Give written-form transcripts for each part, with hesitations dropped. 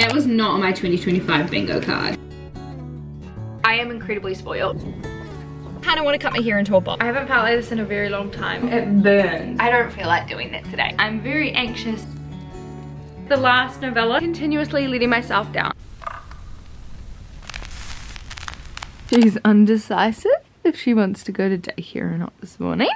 That was not on my 2025 bingo card. I am incredibly spoiled. I don't want to cut my hair into a bob. I haven't felt like this in a very long time. It burns. I don't feel like doing that today. I'm very anxious. The last novella, continuously letting myself down. She's undecisive if she wants to go to daycare or not this morning.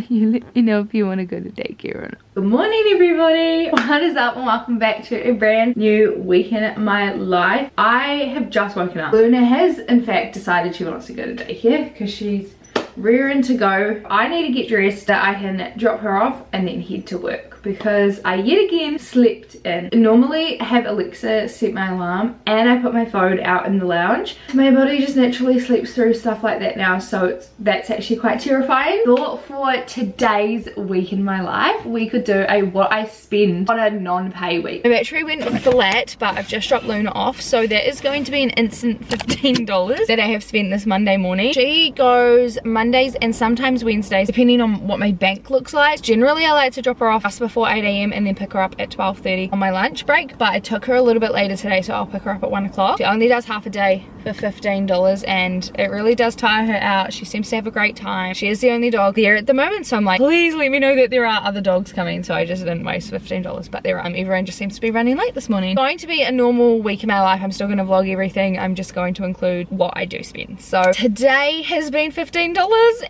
You let me know if you want to go to daycare or not. Good morning everybody, what is up and welcome back to a brand new week in my life. I have just woken up. Luna has in fact decided she wants to go to daycare because she's rearing to go. I need to get dressed that I can drop her off and then head to work because I yet again slept in. Normally I have Alexa set my alarm and I put my phone out in the lounge. My body just naturally sleeps through stuff like that now, so that's actually quite terrifying. Thought for today's week in my life we could do a what I spend on a non-pay week. My battery went flat but I've just dropped Luna off, so that is going to be an instant $15 that I have spent this Monday morning. She goes Mondays and sometimes Wednesdays depending on what my bank looks like. Generally I like to drop her off just before 8 AM and then pick her up at 12:30 on my lunch break, but I took her a little bit later today, so I'll pick her up at 1 o'clock. She only does half a day for $15 and it really does tire her out. She seems to have a great time. She is the only dog there at the moment, so I'm like, please let me know that there are other dogs coming, so I just didn't waste $15, but there are. Everyone just seems to be running late this morning. It's going to be a normal week in my life. I'm still going to vlog everything. I'm just going to include what I do spend. So today has been $15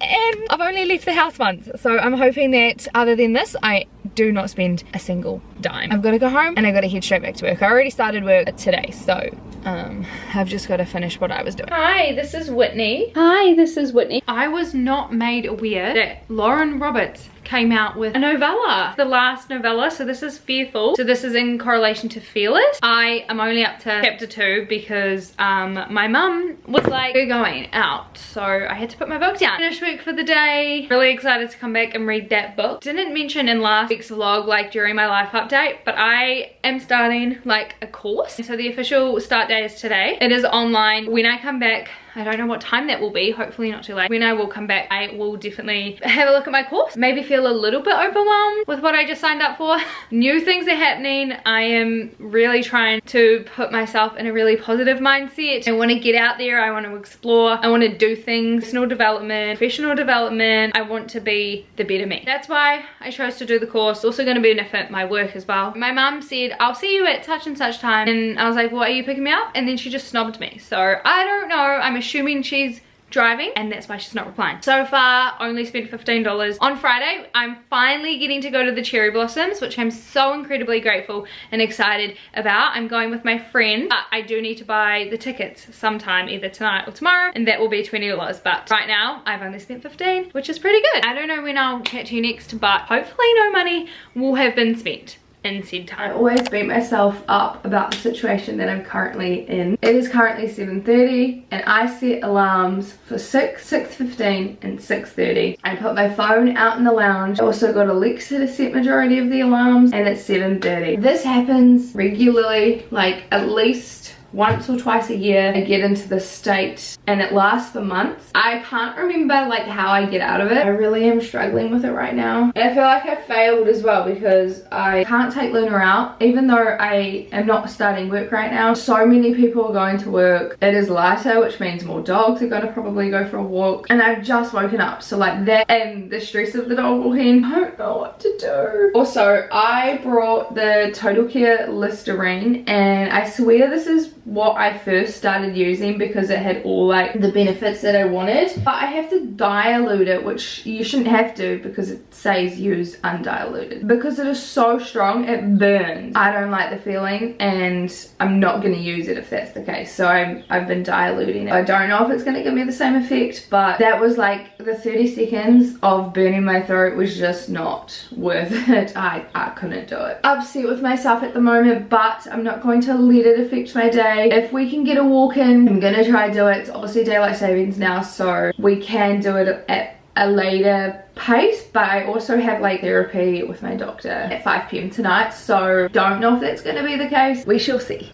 and I've only left the house once, so I'm hoping that other than this I do not spend a single dime. I've got to go home and I've got to head straight back to work. I already started work today, so I've just got to finish what I was doing. Hi, this is Whitney. Hi, this is Whitney. I was not made aware that Lauren Roberts came out with a novella, the last novella. So this is Fearful, so this is in correlation to Fearless. I am only up to chapter 2 because my mum was like, we're going out, so I had to put my book down. Finished work for the day, really excited to come back and read that book. Didn't mention in last week's vlog, like during my life update, but I am starting like a course, so the official start date is today. It is online. When I come back, I don't know what time that will be, hopefully not too late. When I will come back, I will definitely have a look at my course. Maybe feel a little bit overwhelmed with what I just signed up for. New things are happening. I am really trying to put myself in a really positive mindset. I want to get out there, I want to explore, I want to do things, personal development, professional development. I want to be the better me. That's why I chose to do the course. Also going to benefit my work as well. My mum said, I'll see you at such and such time, and I was like, what, are you picking me up? And then she just snobbed me, so I don't know. I'm assuming she's driving and that's why she's not replying. So far only spent $15. On Friday I'm finally getting to go to the cherry blossoms, which I'm so incredibly grateful and excited about. I'm going with my friend, but I do need to buy the tickets sometime either tonight or tomorrow, and that will be $20, but right now I've only spent $15, which is pretty good. I don't know when I'll chat to you next, but hopefully no money will have been spent in said time. I always beat myself up about the situation that I'm currently in. It is currently 7:30 and I set alarms for 6, 6:15 and 6:30. I put my phone out in the lounge. I also got Alexa to set majority of the alarms, and it's 7:30. This happens regularly, like at least once or twice a year. I get into this state and it lasts for months. I can't remember like how I get out of it. I really am struggling with it right now, and I feel like I failed as well because I can't take Luna out even though I am not starting work right now. So many people are going to work. It is lighter, which means more dogs are going to probably go for a walk, and I've just woken up, so like that and the stress of the dog walking, I don't know what to do. Also, I brought the Total Care Listerine, and I swear this is what I first started using because it had all like the benefits that I wanted, but I have to dilute it, which you shouldn't have to because it says use undiluted. Because it is so strong, it burns. I don't like the feeling and I'm not going to use it if that's the case, so I've been diluting it. I don't know if it's going to give me the same effect, but that was like the 30 seconds of burning my throat was just not worth it. I couldn't do it. Upset with myself at the moment, but I'm not going to let it affect my day. If we can get a walk in, I'm gonna try to do it. It's obviously daylight savings now, so we can do it at a later pace, but I also have like therapy with my doctor at 5 PM tonight, so don't know if that's gonna be the case. We shall see.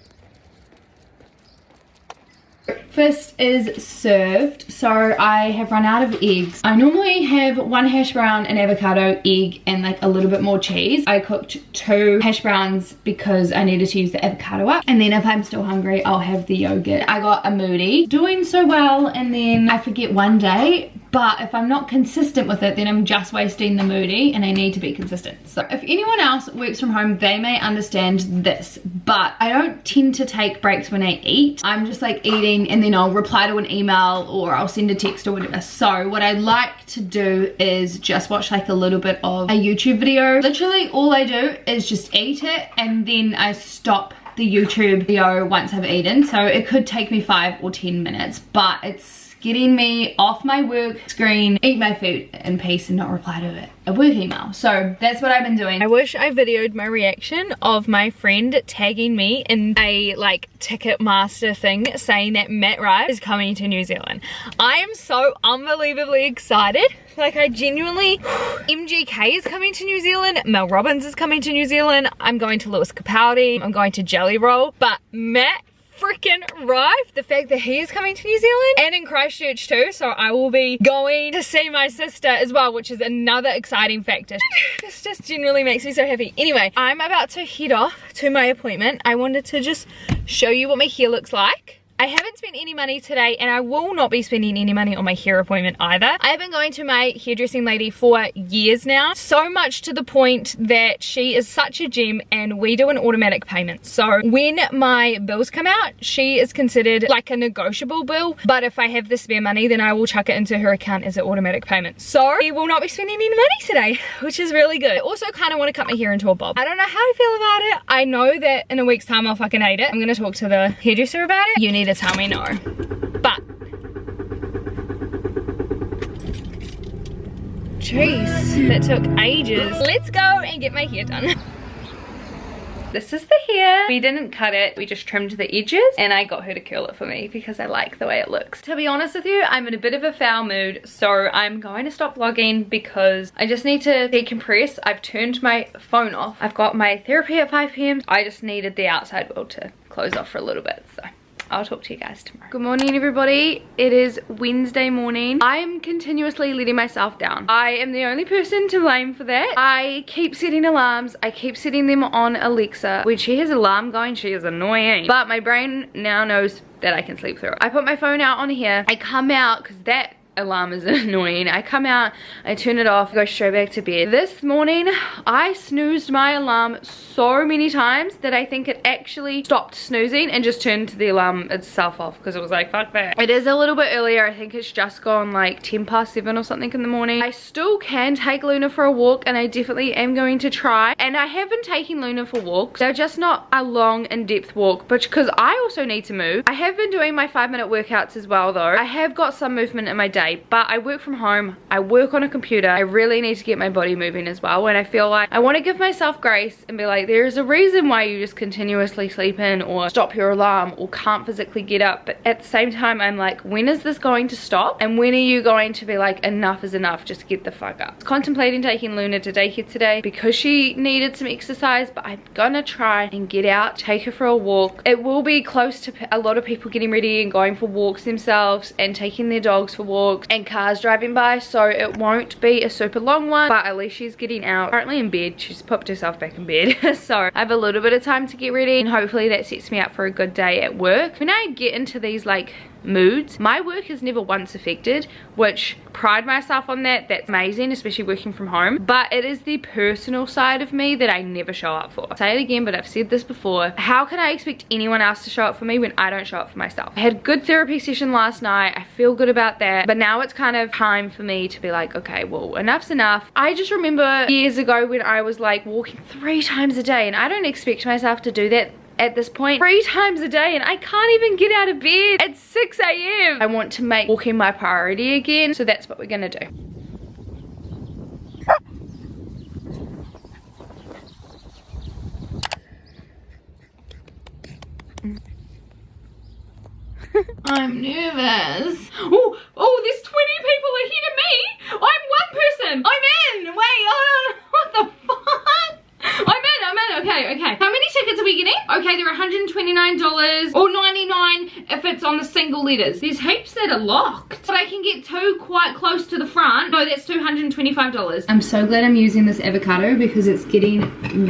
breakfast is served. So I have run out of eggs. I normally have 1 hash brown, an avocado, egg, and like a little bit more cheese. I cooked 2 hash browns because I needed to use the avocado up. And then if I'm still hungry, I'll have the yogurt. I got a Moody, doing so well, and then I forget one day. But if I'm not consistent with it, then I'm just wasting the Moody, and I need to be consistent. So if anyone else works from home, they may understand this, but I don't tend to take breaks when I eat. I'm just like eating and then I'll reply to an email or I'll send a text or whatever. So what I like to do is just watch like a little bit of a YouTube video. Literally all I do is just eat it and then I stop the YouTube video once I've eaten. So it could take me 5 or 10 minutes, but it's getting me off my work screen, eat my food in peace and not reply to a work email. So that's what I've been doing. I wish I videoed my reaction of my friend tagging me in a like Ticketmaster thing saying that Matt Rife is coming to New Zealand. I am so unbelievably excited. Like I genuinely, MGK is coming to New Zealand, Mel Robbins is coming to New Zealand, I'm going to Lewis Capaldi, I'm going to Jelly Roll, but Matt freaking Rife, the fact that he is coming to New Zealand and in Christchurch too, so I will be going to see my sister as well, which is another exciting factor. This just genuinely makes me so happy. Anyway, I'm about to head off to my appointment. I wanted to just show you what my hair looks like. I haven't spent any money today and I will not be spending any money on my hair appointment either. I have been going to my hairdressing lady for years now, so much to the point that she is such a gem and we do an automatic payment. So when my bills come out, she is considered like a negotiable bill, but if I have the spare money then I will chuck it into her account as an automatic payment. So we will not be spending any money today, which is really good. I also kind of want to cut my hair into a bob. I don't know how I feel about it. I know that in a week's time I'll fucking hate it. I'm going to talk to the hairdresser about it. You need to tell me no. But jeez, that took ages. Let's go and get my hair done. This is the hair. We didn't cut it, we just trimmed the edges and I got her to curl it for me because I like the way it looks. To be honest with you, I'm in a bit of a foul mood, so I'm going to stop vlogging because I just need to decompress. I've turned my phone off. I've got my therapy at 5 p.m. I just needed the outside world to close off for a little bit, so I'll talk to you guys tomorrow. Good morning everybody. It is Wednesday morning. I'm continuously letting myself down. I am the only person to blame for that. I keep setting alarms. I keep setting them on Alexa. When she has an alarm going, she is annoying. But my brain now knows that I can sleep through it. I put my phone out on here. I come out because that alarm is annoying. I come out, I turn it off, go straight back to bed. This morning I snoozed my alarm so many times that I think it actually stopped snoozing and just turned the alarm itself off because it was like fuck that. It is a little bit earlier. I think it's just gone like 10 past 7 or something in the morning. I still can take Luna for a walk and I definitely am going to try, and I have been taking Luna for walks. They're just not a long in-depth walk, but because I also need to move. I have been doing my 5-minute workouts as well though. I have got some movement in my day, but I work from home, I work on a computer. I really need to get my body moving as well, and I feel like I want to give myself grace and be like, there is a reason why you just continuously sleep in or stop your alarm or can't physically get up. But at the same time I'm like, when is this going to stop, and when are you going to be like, enough is enough, just get the fuck up. I was contemplating taking Luna to daycare today because she needed some exercise, but I'm gonna try and get out, take her for a walk. It will be close to a lot of people getting ready and going for walks themselves and taking their dogs for walks and cars driving by, so it won't be a super long one, but at least she's getting out. Currently in bed, she's popped herself back in bed so I have a little bit of time to get ready, and hopefully that sets me up for a good day at work. When I get into these like moods, my work is never once affected, which pride myself on that. That's amazing, especially working from home, but it is the personal side of me that I never show up for. I'll say it again, but I've said this before. How can I expect anyone else to show up for me when I don't show up for myself? I had a good therapy session last night. I feel good about that, but now it's kind of time for me to be like, okay, well, enough's enough. I just remember years ago when I was like walking 3 times a day, and I don't expect myself to do that at this point 3 times a day, and I can't even get out of bed at 6 a.m. I want to make walking my priority again, so that's what we're gonna do. I'm nervous. Oh, there's 20 people ahead of me. I'm 1 person. I'm in. Wait, hold on. What the fuck? I'm in, okay. How many tickets are we getting? Okay, they're $129 or $99 fine if it's on the single letters. There's heaps that are locked, but I can get two quite close to the front. No, that's $225. I'm so glad I'm using this avocado because it's getting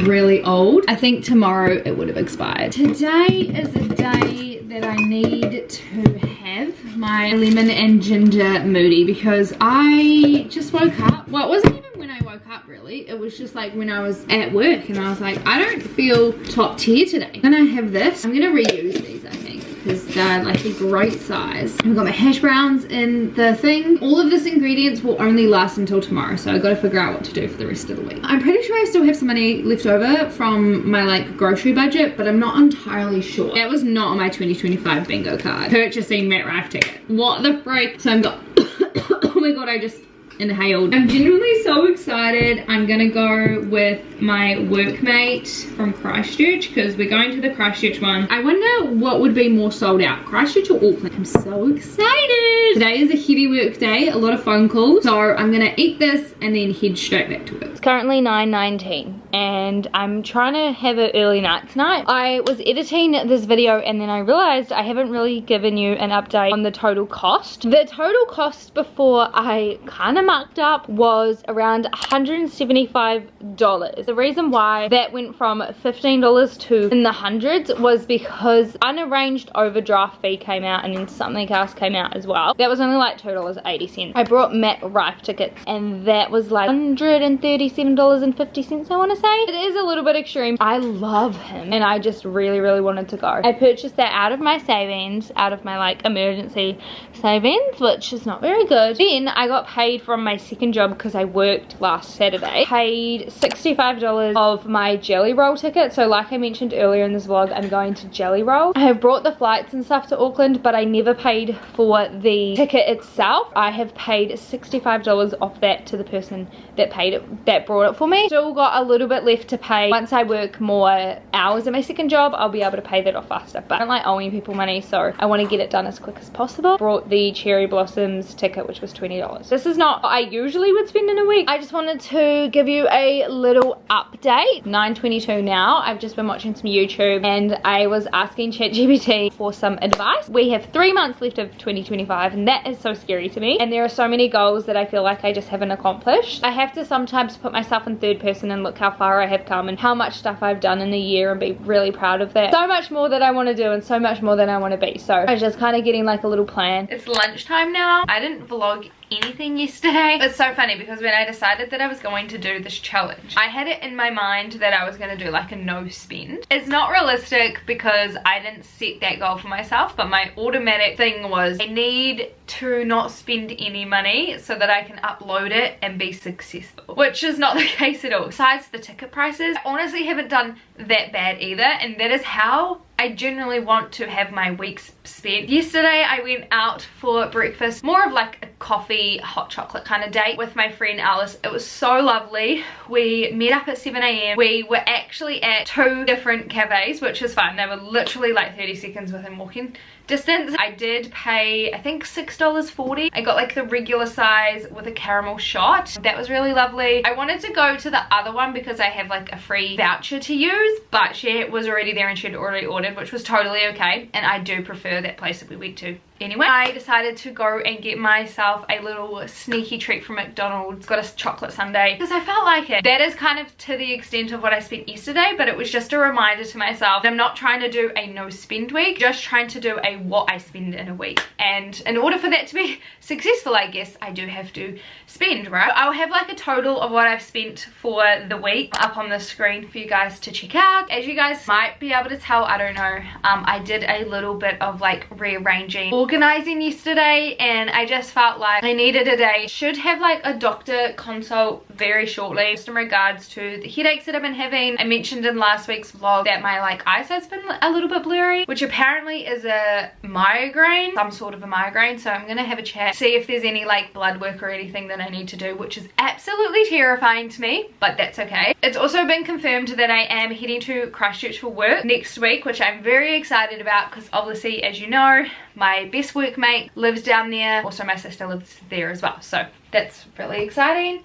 really old. I think tomorrow it would have expired. Today is a day that I need to have my lemon and ginger moody because I just woke up. Well, it wasn't even when I woke up really. It was just like when I was at work and I was like, I don't feel top tier today. I'm gonna have this. I'm gonna reuse these, I think, because they're like a great size. I've got my hash browns in the thing. All of this ingredients will only last until tomorrow, so I've got to figure out what to do for the rest of the week. I'm pretty sure I still have some money left over from my like grocery budget, but I'm not entirely sure. That was not on my 2025 bingo card. Purchasing Matt Rife ticket. What the freak? So I'm got oh my god, I just inhaled. I'm genuinely so excited. I'm gonna go with my workmate from Christchurch because we're going to the Christchurch one. I wonder what would be more sold out, Christchurch or Auckland. I'm so excited. Today is a heavy work day, a lot of phone calls, so I'm gonna eat this and then head straight back to work. It's currently 9:19 and I'm trying to have an early night tonight. I was editing this video and then I realized I haven't really given you an update on the total cost. The total cost before I kind of marked up was around $175. The reason why that went from $15 to in the hundreds was because unarranged overdraft fee came out and then something else came out as well. That was only like $2.80. I brought Matt Rife tickets and that was like $137.50, I want to say. It is a little bit extreme. I love him and I just really wanted to go. I purchased that out of my savings, out of my like emergency savings, which is not very good. Then I got paid from my second job because I worked last Saturday. Paid $65 of my jelly roll ticket. So like I mentioned earlier in this vlog, I'm going to jelly roll. I have brought the flights and stuff to Auckland, but I never paid for the ticket itself. I have paid $65 off that to the person that paid it, that brought it for me. Still got a little bit left to pay. Once I work more hours in my second job, I'll be able to pay that off faster, but I don't like owing people money, so I want to get it done as quick as possible. Brought the cherry blossoms ticket, which was $20. This is not what I usually would spend in a week. I just wanted to give you a little update. 9:22 now. I've just been watching some YouTube and I was asking ChatGPT for some advice. We have 3 months left of 2025 and that is so scary to me, and there are so many goals that I feel like I just haven't accomplished. I have to sometimes put myself in third person and look how far I have come and how much stuff I've done in a year and be really proud of that. So much more that I want to do and so much more than I want to be, so I was just kind of getting like a little plan. It's lunchtime now. I didn't vlog anything yesterday. It's so funny because when I decided that I was going to do this challenge, I had it in my mind that I was going to do like a no spend. It's not realistic because I didn't set that goal for myself, but my automatic thing was I need to not spend any money so that I can upload it and be successful, which is not the case at all. Besides the ticket prices, I honestly haven't done that bad either, and that is how I generally want to have my weeks spent. Yesterday I went out for breakfast, more of like a coffee, hot chocolate kind of date with my friend Alice. It was so lovely. We met up at 7 AM. We were actually at 2 different cafes, which is fun. They were literally like 30 seconds within walking distance. I did pay, I think $6.40. I got like the regular size with a caramel shot. That was really lovely. I wanted to go to the other one because I have like a free voucher to use, but she was already there and she'd already ordered, which was totally okay, and I do prefer that place that we went to anyway. I decided to go and get myself a little sneaky treat from McDonald's. Got a chocolate sundae because I felt like it. That is kind of to the extent of what I spent yesterday, but it was just a reminder to myself that I'm not trying to do a no spend week, just trying to do a what I spend in a week. And in order for that to be successful, I guess I do have to spend, right? I'll have like a total of what I've spent for the week up on the screen for you guys to check out. As you guys might be able to tell, I don't know, I did a little bit of like rearranging, organizing yesterday, and I just felt like I needed a day. Should have like a doctor consult very shortly, just in regards to the headaches that I've been having. I mentioned in last week's vlog that my like eyesight's been a little bit blurry, which apparently is a migraine, some sort of a migraine. So I'm gonna have a chat, see if there's any like blood work or anything that I need to do, which is absolutely terrifying to me, but that's okay. It's also been confirmed that I am heading to Christchurch for work next week, which I'm very excited about because obviously, as you know, my best workmate lives down there. Also my sister lives there as well, so that's really exciting.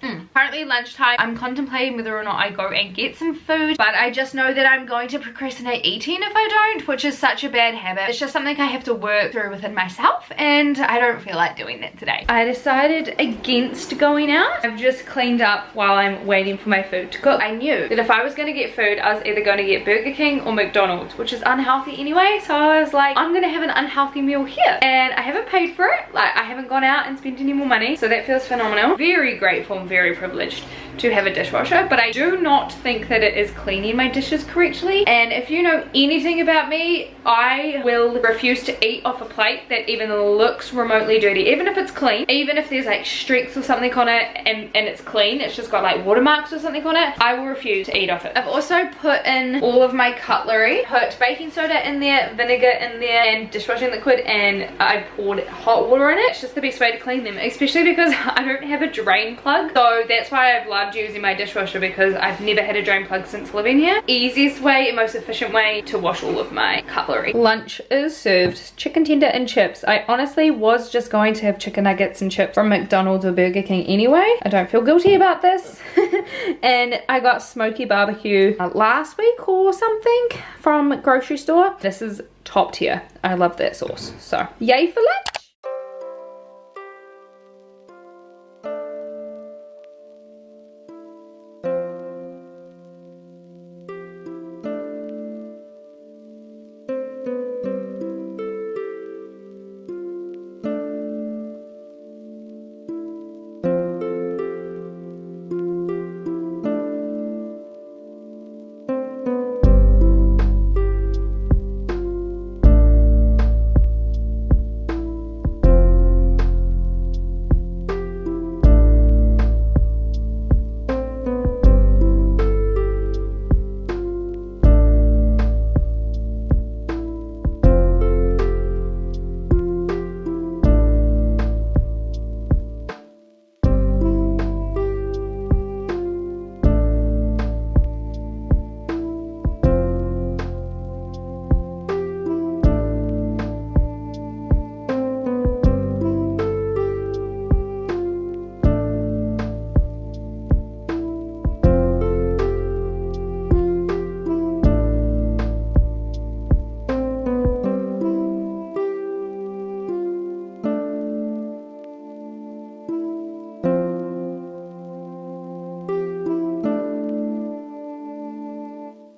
Currently lunchtime. I'm contemplating whether or not I go and get some food, but I just know that I'm going to procrastinate eating if I don't, which is such a bad habit. It's just something I have to work through within myself, and I don't feel like doing that today. I decided against going out. I've just cleaned up while I'm waiting for my food to cook. I knew that if I was going to get food, I was either going to get Burger King or McDonald's, which is unhealthy anyway, so I was like, I'm going to have an unhealthy meal here, and I haven't paid for it. Like, I haven't gone out and spent any more money, so that feels phenomenal. Very grateful and very privileged to have a dishwasher, but I do not think that it is cleaning my dishes correctly. And if you know anything about me, I will refuse to eat off a plate that even looks remotely dirty, even if it's clean, even if there's like streaks or something on it and it's clean, it's just got like watermarks or something on it, I will refuse to eat off it. I've also put in all of my cutlery, put baking soda in there, vinegar in there, and dishwashing liquid, and I poured hot water in it. It's just the best way to clean them, especially because I don't have a drain plug, so that's why I've loved using my dishwasher, because I've never had a drain plug since living here. Easiest way and most efficient way to wash all of my cutlery. Lunch is served. Chicken tender and chips. I honestly was just going to have chicken nuggets and chips from McDonald's or Burger King anyway. I don't feel guilty about this. And I got smoky barbecue last week or something from grocery store. This is top tier. I love that sauce. So yay for lunch.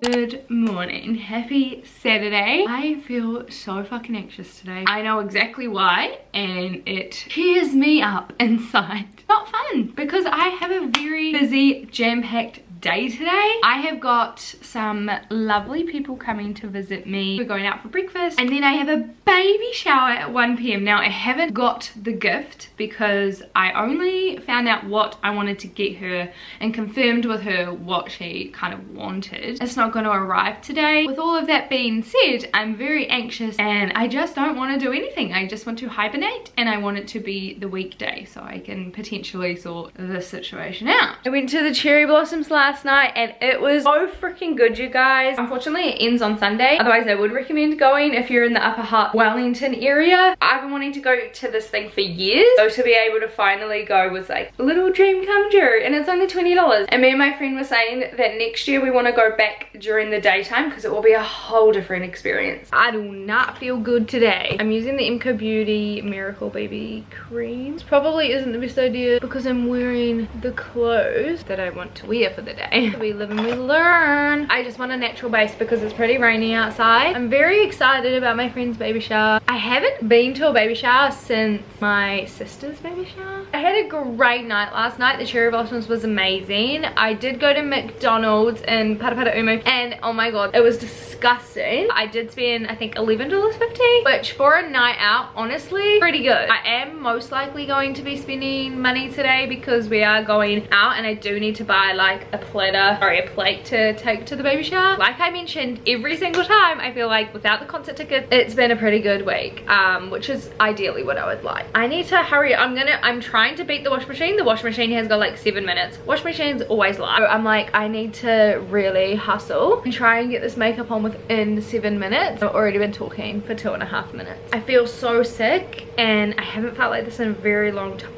Good morning, happy Saturday. I feel so fucking anxious today. I know exactly why, and it tears me up inside. Not fun, because I have a very busy, jam-packed day today. I have got some lovely people coming to visit me. We're going out for breakfast, and then I have a baby shower at 1 p.m. Now, I haven't got the gift because I only found out what I wanted to get her and confirmed with her what she kind of wanted. It's not going to arrive today. With all of that being said, I'm very anxious and I just don't want to do anything. I just want to hibernate, and I want it to be the weekday so I can potentially sort this situation out. I went to the cherry blossoms last night and it was so freaking good, you guys. Unfortunately, it ends on Sunday. Otherwise, I would recommend going if you're in the Upper Hutt, Wellington area. I've been wanting to go to this thing for years, so to be able to finally go was like a little dream come true, and it's only $20. And me and my friend were saying that next year we want to go back during the daytime because it will be a whole different experience. I do not feel good today. I'm using the MCO Beauty Miracle Baby Cream. This probably isn't the best idea because I'm wearing the clothes that I want to wear for the day. We live and we learn. I just want a natural base because it's pretty rainy outside. I'm very excited about my friend's baby shower. I haven't been to a baby shower since my sister's baby shower. I had a great night last night. The cherry blossoms was amazing. I did go to McDonald's in Parapara and oh my god, it was disgusting. I did spend I think $11.50, which for a night out, honestly, pretty good. I am most likely going to be spending money today because we are going out and I do need to buy like a plate to take to the baby shower. Like I mentioned, every single time I feel like without the concert ticket, it's been a pretty good week, which is ideally what I would like. I need to hurry. I'm trying to beat the wash machine. The wash machine has got like 7 minutes. Wash machines always lie. So I'm like, I need to really hustle and try and get this makeup on within 7 minutes. I've already been talking for 2.5 minutes. I feel so sick and I haven't felt like this in a very long time.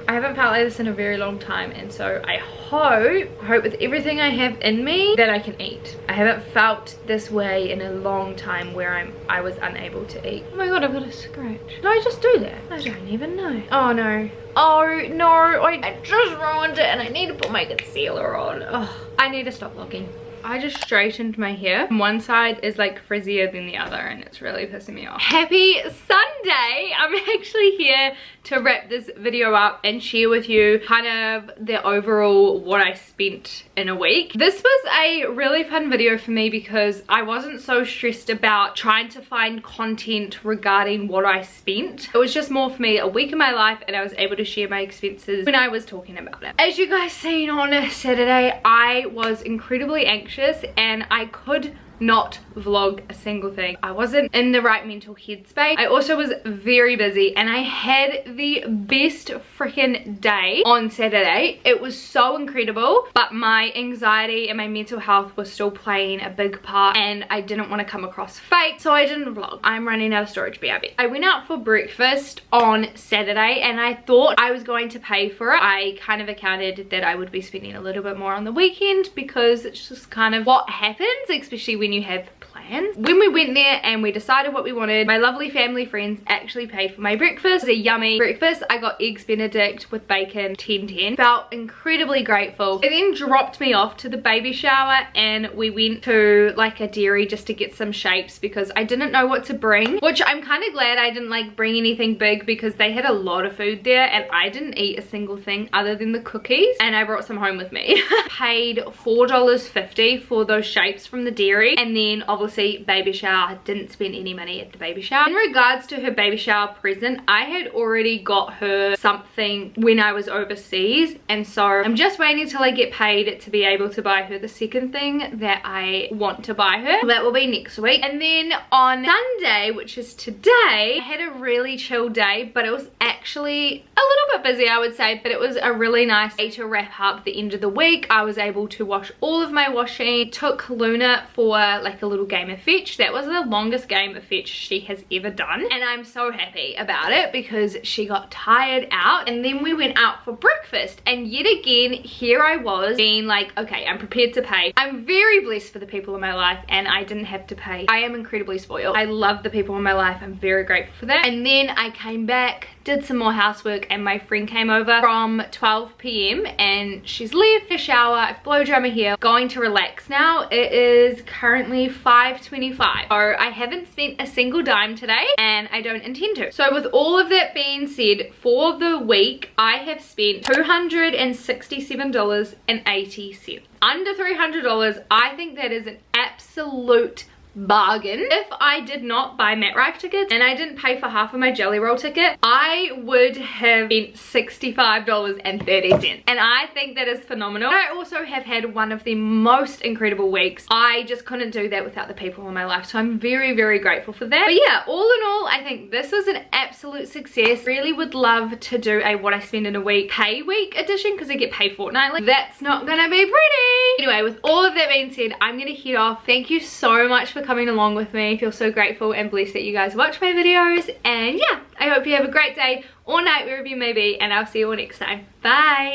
I haven't felt like this in a very long time, and so I hope with everything I have in me that I can eat. I haven't felt this way in a long time where I was unable to eat. Oh my god, I've got a scratch. Did I just do that? I don't even know. Oh no. Oh no, I just ruined it and I need to put my concealer on. Oh, I need to stop vlogging. I just straightened my hair. One side is like frizzier than the other and it's really pissing me off. Happy Sunday! I'm actually here to wrap this video up and share with you kind of the overall what I spent in a week. This was a really fun video for me because I wasn't so stressed about trying to find content regarding what I spent. It was just more for me a week in my life and I was able to share my expenses when I was talking about it. As you guys seen on Saturday, I was incredibly anxious and I could not vlog a single thing. I wasn't in the right mental headspace. I also was very busy and I had the best freaking day on Saturday. It was so incredible, but my anxiety and my mental health was still playing a big part and I didn't want to come across fake, so I didn't vlog. I'm running out of storage, BRB. I went out for breakfast on Saturday and I thought I was going to pay for it. I kind of accounted that I would be spending a little bit more on the weekend because it's just kind of what happens, especially when you have plans. When we went there and we decided what we wanted, my lovely family friends actually paid for my breakfast. It was a yummy breakfast. I got eggs benedict with bacon, 10-10. Felt incredibly grateful. It then dropped me off to the baby shower and we went to like a dairy just to get some shapes because I didn't know what to bring, which I'm kind of glad I didn't like bring anything big because they had a lot of food there and I didn't eat a single thing other than the cookies and I brought some home with me. Paid $4.50 for those shapes from the dairy and then obviously baby shower. Didn't spend any money at the baby shower. In regards to her baby shower present, I had already got her something when I was overseas and so I'm just waiting till I get paid to be able to buy her the second thing that I want to buy her. That will be next week. And then on Sunday, which is today, I had a really chill day, but it was actually a little bit busy, I would say, but it was a really nice day to wrap up the end of the week. I was able to wash all of my washing. Took Luna for like a little game of fetch. That was the longest game of fetch she has ever done and I'm so happy about it because she got tired out. And then we went out for breakfast and yet again here I was being like, okay, I'm prepared to pay. I'm very blessed for the people in my life and I didn't have to pay. I am incredibly spoiled. I love the people in my life. I'm very grateful for that. And then I came back, did some more housework and my friend came over from 12 p.m. and she's left the shower. I've blow dried my hair, going to relax now. It is currently 5:25. So I haven't spent a single dime today and I don't intend to. So with all of that being said, for the week I have spent $267.80. Under $300. I think that is an absolute bargain. If I did not buy Rife tickets and I didn't pay for half of my jelly roll ticket, I would have spent $65.30 and I think that is phenomenal. I also have had one of the most incredible weeks. I just couldn't do that without the people in my life, so I'm very, very grateful for that. But yeah, all in all, I think this was an absolute success. Really would love to do a what I spend in a week pay week edition because I get paid fortnightly. That's not gonna be pretty. Anyway, with all of that being said, I'm gonna head off. Thank you so much for coming along with me. I feel so grateful and blessed that you guys watch my videos, and yeah, I hope you have a great day or night wherever you may be, and I'll see you all next time. Bye.